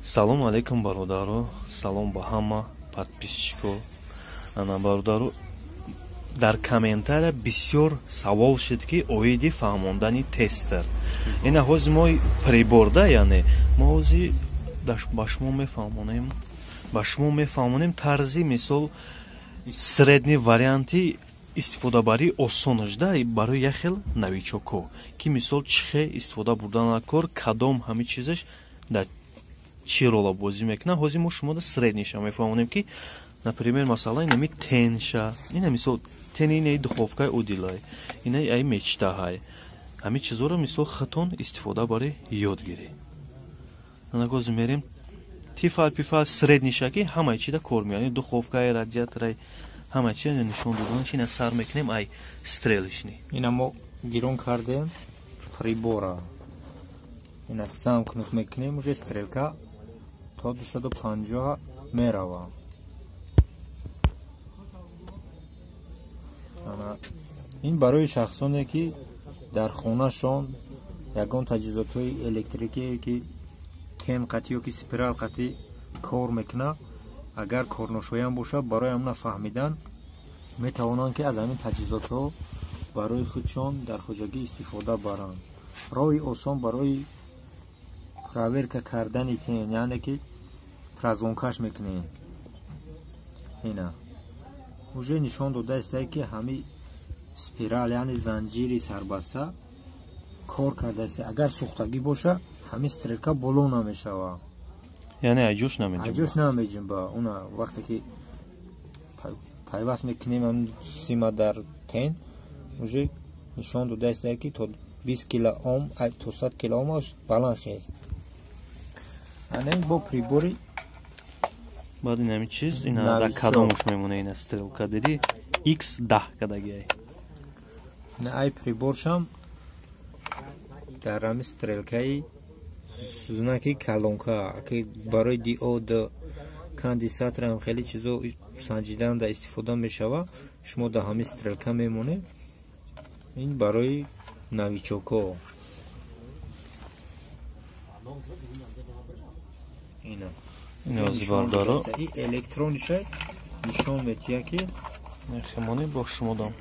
Салом алейкум бародаро, салом ба ҳама подписчико. Ана бародаро, дар комментария бисёр савол шуд ки оиди фаҳмондани тестер. Ина ҳози мо приборда, яъне мо ҳози ба шумо мефаҳмонем тарзи мисол средни варианти истифодабарии осонаш да барои як хел новичоко ки мисол чӣ хел истифода бурдан кор, кадом ҳами чизаш дар чӣ рола бозӣ мекунад. Ҳозир мо шумода средниша мефаҳмонем ки, например, масалан инами тенша, ина мисол тени инаи духовкаи удилай, инаи ай мечтаҳай, ҳами чизора мисол хатон истифода барои ёдгирӣ. Нагози мерем тифал пифал средниша ки ҳамаи чида кор меяни духовкаи радиаторай ҳамаи чида нишон доданаш ина сар мекунем ай стрелишни. Ина мо гирон кардем прибора. Ина замкнут мекунем, уже стрелка то 250 мерава. ин барои шахсоне ки дар хонашон ягон таҷҳизотҳои электрикие ки тен қатӣ ё ки спирал қатӣ кор мекунад, агар корношоям бошад, барои ҳамна фаҳмидан метавонанд ки аз ҳамин таҷҳизотҳо барои худшон дар хоҷагӣ истифода баранд. роҳи осон барои проверка кардани тен, яъне ки празвонкаш мекунем. ина уже нишон додааст ки ҳами спирал, яъне занҷири сарбаста кор кардааст. Агар сӯхтагӣ боша, ҳами стрелка боло намешавад, яъне аҷош намеҷунба. Уна вақте ки пайваст мекунем сима дар тен, уже нишон додааст ки то 20 килоом то 100 килоом баланд шест. Анен бо прибори баъд инами чиз ина дар кадомуш мемона ина стрелка диди X10 кадагиай. ина ай приборшам дар ҳами стрелкаи знаки калонка ки барои диод конденсатор ҳам хеле чизо санҷидан да истифода мешавад, шумо дар ҳами стрелка мемонед. ин барои новичоко. ина инозибардаро электрониша нишон метия ки мехемони бо шумо дам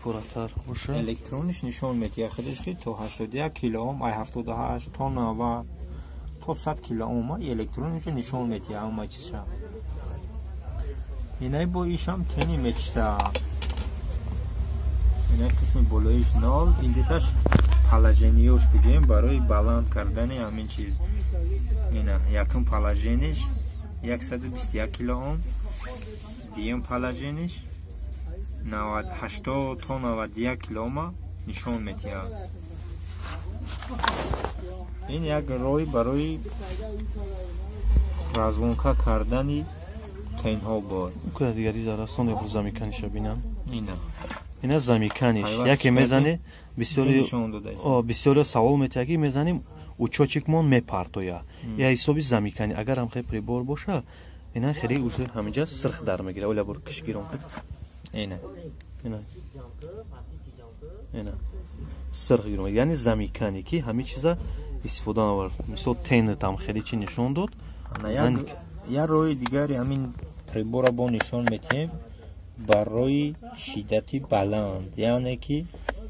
пуратар боша. электрониш нишон метия худаш ки то 81 килоом, ай 78 то 90 то 100 килоом электрониш нишон метия ҳама чизша. инай бо ишам тени мечта. инай қисми болоиш 0, индиташ положениёш бигем барои баланд кардани ҳамин чиз. ина якум положениш 121 килоом, диюм положениш 80 то 91 килома нишон метиҳад. ин як роҳи барои развонка кардани тенҳо бод. куда дигари зарасон ё замиканиша бинам. ина замиканиш яке мезане бисёри савол метиҳад ки мезанем учочикмон мепартоя. я ҳисоби замикани агар ҳам хеле прибор боша, ина хеле уже ҳаминҷа сирх дар мегира. оля бор кишгирон куд. ина сирх гирон, яъне замикани ки ҳамин чиза истифода навар. мисол тенатам хеле чи нишон дод. як роҳи дигари ҳамин прибора бо нишон метиҳем барои шиддати баланд, яъне ки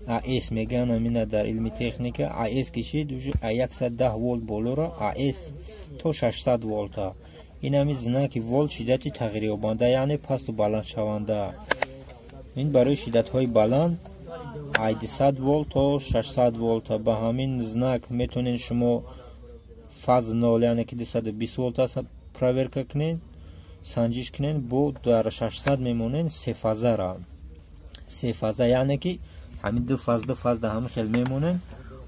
AS меган амина дар илми техника. AS кишид уже 110 волт болора, AS то 600 волта. ин ҳами знаки волт шиддати тағйирёбанда, яъне пасту баланд шаванда. ин барои шиддатҳои баланд 200 волт то 600 волта. ба ҳамин знак метонен шумо фаз 0, яъне ки 220 волт аст, проверка кунен, санҷиш кунен. бо дар 600 мемонен сефазара. сефаза яъне ки ҳамин ду фаз да ҳами хел мемонен.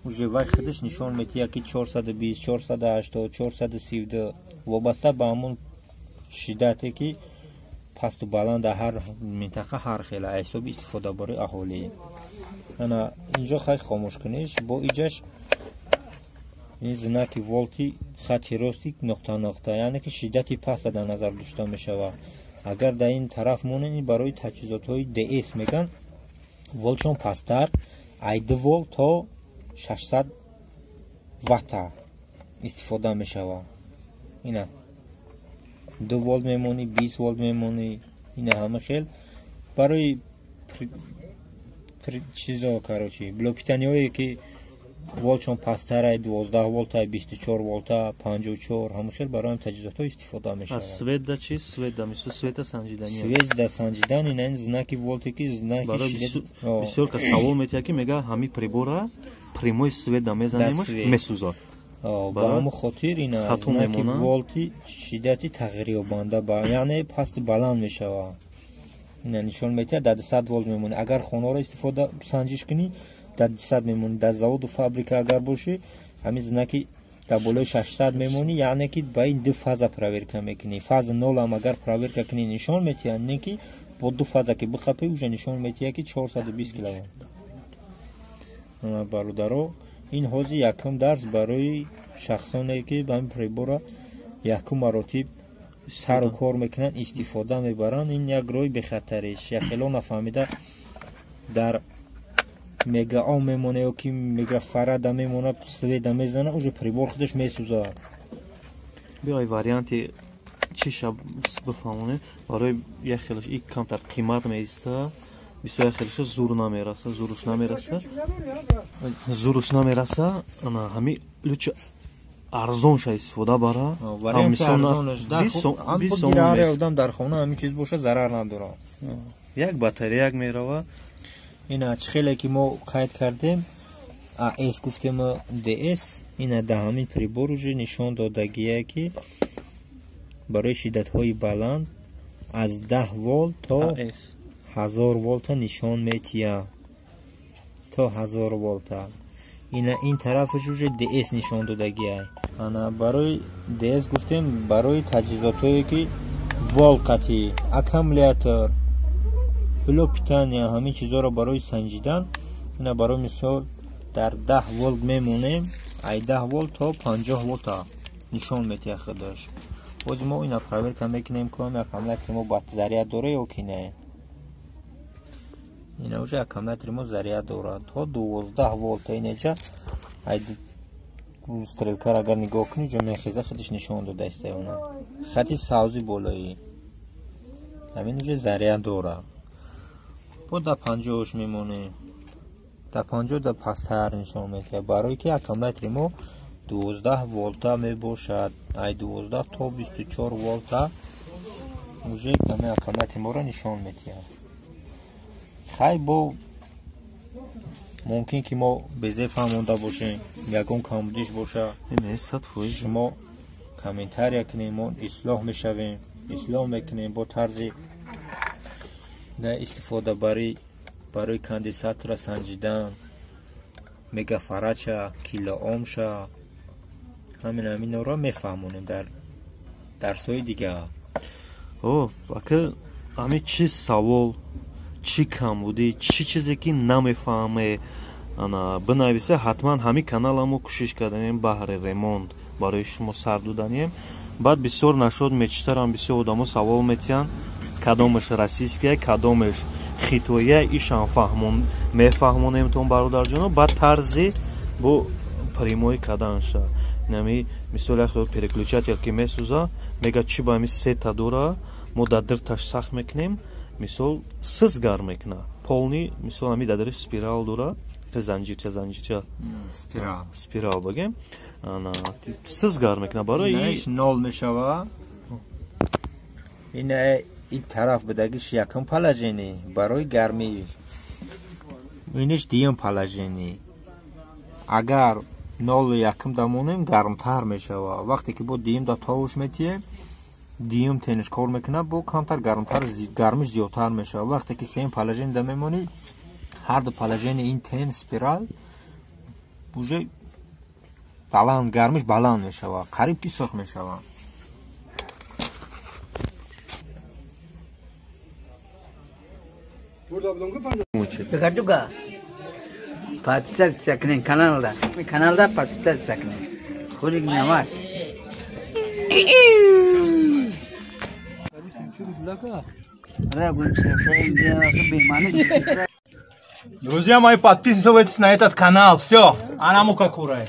уже вай худаш нишон метиҳад ки 420, 480, 432 вобаста ба ҳамон шиддате ки пасту баланд дар ҳар минтақа ҳар хела ҳисоби истифода барои аҳолӣ. ана инҷо хат хомӯш куниш. бо иҷаш ин знаки волти хати рости нуқта, яъне ки шиддати паста дар назар дошта мешавад. агар дар ин тараф монен, ин барои таҷҳизотҳои DS меган, волтшон пасттар 2 волт то 600 ватта истифода мешавад. اینا 2 ولت میمونی 20 ولت میمونی اینا همه خیلی برای چیزا کاروچی بلوک питаниёе ки волтшон пастаре 12 волта 24 волта 54 ҳама хел барои таҷҳизотҳо истифода мешавад. Света чи света мисол света санҷидани. Света санҷидан ин знаки волте ки знаки бисёр ка савол метия ки мега ҳами прибора прямой света мезанемаш месӯзад. ба ҳамон хотир ина знаки волти шиддати тағйирёбанда ба яъне пасти баланд мешавад. ина нишон метиҳад дар 100 волт мемонӣ. Агар хонаро истифода санҷиш кунӣ дар 200 мемонӣ. Дар заводу фабрика агар бошӣ ҳамин знаки дар болои 600 мемонӣ, яъне ки ба ин ду фаза проверка мекунӣ. Фаза 0 ам агар проверка кунӣ нишон метиҳад, не ки бо ду фаза ки бихапӣ уже нишон метиҳад ки 420 киловатт. бародаро ин ҳозир якум дарс барои шахсоне ки ба ин прибора якум маротиб сару кор мекунанд, истифода мебаранд. ин як роҳи бехатариш. яхело нафаҳмида дар мегао мемона ё ки мегафарада мемона света мезана уже прибор худаш месӯзад. биёй варианти чиша бифаҳмонем барои яхелаш ин камтар қимат меиста бисёр яхелаша зур намераса зуруш намераса ана ҳами луча арзонша истифода бара. варианти арзонаш дар одам дар хона ҳамин чиз боша зарар надорад. як батареяк мерава. ина чихеле ки мо қайд кардем AS гуфтем DS ина дар ҳамин прибор уже нишон додагие ки барои шиддатҳои баланд аз 10 волт то 1000 волта нишон метиҳад. то 1000 волта. ина ин тарафаш уже DS нишон додагие. ана барои DS гуфтем барои таҷҳизотҳое ки волқати аккумулятор блок питания ҳамин чизоро барои санҷидан. ина барои мисол дар 10 волт мемонем. ай 10 волт то 50 волта нишон метиҳад худаш. боз мо ина проверка мекунем кунам аккумулятори мо бат заряд дорад ё ки не. ина уже аккумулятори мо заряд дорад то 12 волта. инеҷа ай стрелкар агар нигоҳ кунӣ ҷо мехеза худаш нишон дода истаёна. хати савзи болои ҳамин уже заряд дорад. бо дар 50 мемонем. дар 50 дар пасттар нишон метиҳад барое ки аккумулятори мо 12 волта мебошад. ай 12 то 24 волта уже ҳамин аккумулятори моро нишон метиҳад. хай бо мумкин ки мо безефаҳмонда бошем, ягон камбудиш боша, шумо комментария кунем, мо ислоҳ мешавем, ислоҳ мекунем бо тарзи на истифода барои конденсатора санҷидан, мегафарадша, килоомша, ҳаминро мефаҳмонем дар дарсҳои дигар. бака ҳамин чи савол чӣ камбудӣ чӣ чизе ки намефаҳме бинависа. ҳатман ҳамин каналамо кӯшиш карданем баҳри ремонт барои шумо сар доданем. баъд бисёр нашод мечтарам бисёр одамо савол метиҳанд кадомаш российская кадомаш хитоя ишан мефаҳмонемтон бародарҷоно ба тарзи бо прямой каданша нами мисол як переключатель ки месӯза мега чи ба ҳами сета дора мо дар дирташ сахт мекунем мисол сизгар мекуна полни мисол ҳами дадри спирал дора занҷирча спирал багем сизгар мекуна барои нол мешава. ина ин тараф бидагиш якум положение барои гармӣ иниш дуюм положение. агар 0,1 дамонем гармтар мешава. вақте ки бо дуюм да товуш метиҳем дуюм тениш кор мекунад бо камтар гармтар гармиш зиёдтар мешава. вақте ки сеюм положение да мемонӣ ҳар ду положение ин тен спирал уже баланд гармиш баланд мешава қариб ки сӯх мешава. Juga подписаться к каналда подписаться к ним. Худик намак. Друзья мои, подписывайтесь на этот канал. Все, Анамука Курай.